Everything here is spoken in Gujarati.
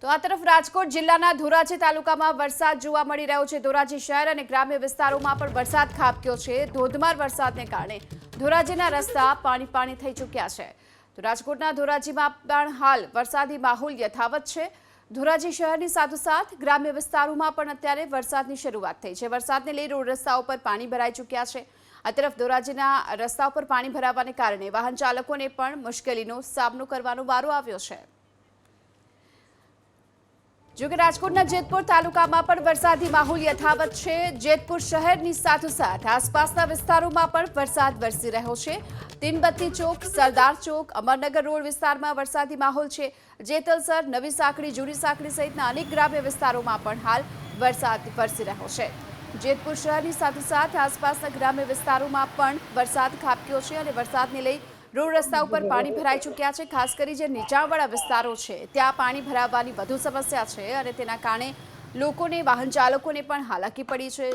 તો આ તરફ રાજકોટ જિલ્લાના ધોરાજી તાલુકામાં વરસાદ જોવા મળી રહ્યો છે। ધોરાજી શહેર અને ગ્રામ્ય વિસ્તારોમાં પણ વરસાદ ખાબક્યો છે। ધોધમાર વરસાદને કારણે ધોરાજીના રસ્તા પાણી થઈ ચૂક્યા છે। તો રાજકોટના ધોરાજીમાં પણ હાલ વરસાદી માહોલ યથાવત છે। ધોરાજી શહેરની સાથોસાથ ગ્રામ્ય વિસ્તારોમાં પણ અત્યારે વરસાદની શરૂઆત થઈ છે। વરસાદને લઈ રોડ રસ્તાઓ પર પાણી ભરાઈ ચૂક્યા છે। આ તરફ ધોરાજીના રસ્તા પર પાણી ભરાવાને કારણે વાહન ચાલકોને પણ મુશ્કેલીનો સામનો કરવાનો વારો આવ્યો છે। જો કે રાજકોટના જેતપુર તાલુકામાં પણ વરસાદી માહોલ યથાવત છે। જેતપુર શહેરની સાથોસાથ આસપાસના વિસ્તારોમાં પણ વરસાદ વરસી રહ્યો છે। તીનબત્તી ચોક, સરદાર ચોક, અમરનગર રોડ વિસ્તારમાં વરસાદી માહોલ છે। જેતલસર, નવી સાંકળી, જૂની સાંકળી સહિતના અનેક ગ્રામ્ય વિસ્તારોમાં પણ હાલ વરસાદ વરસી રહ્યો છે। જેતપુર શહેરની સાથોસાથ આસપાસના ગ્રામ્ય વિસ્તારોમાં પણ વરસાદ ખાબક્યો છે અને વરસાદને લઈ રોડ રસ્તા ઉપર પાણી ભરાઈ ચૂક્યા છે। ખાસ કરી જે નીચાણવાળા વિસ્તારો છે ત્યાં પાણી ભરાવાની વધુ સમસ્યા છે અને તેના કારણે લોકોને, વાહન ચાલકોને પણ હાલાકી પડી છે।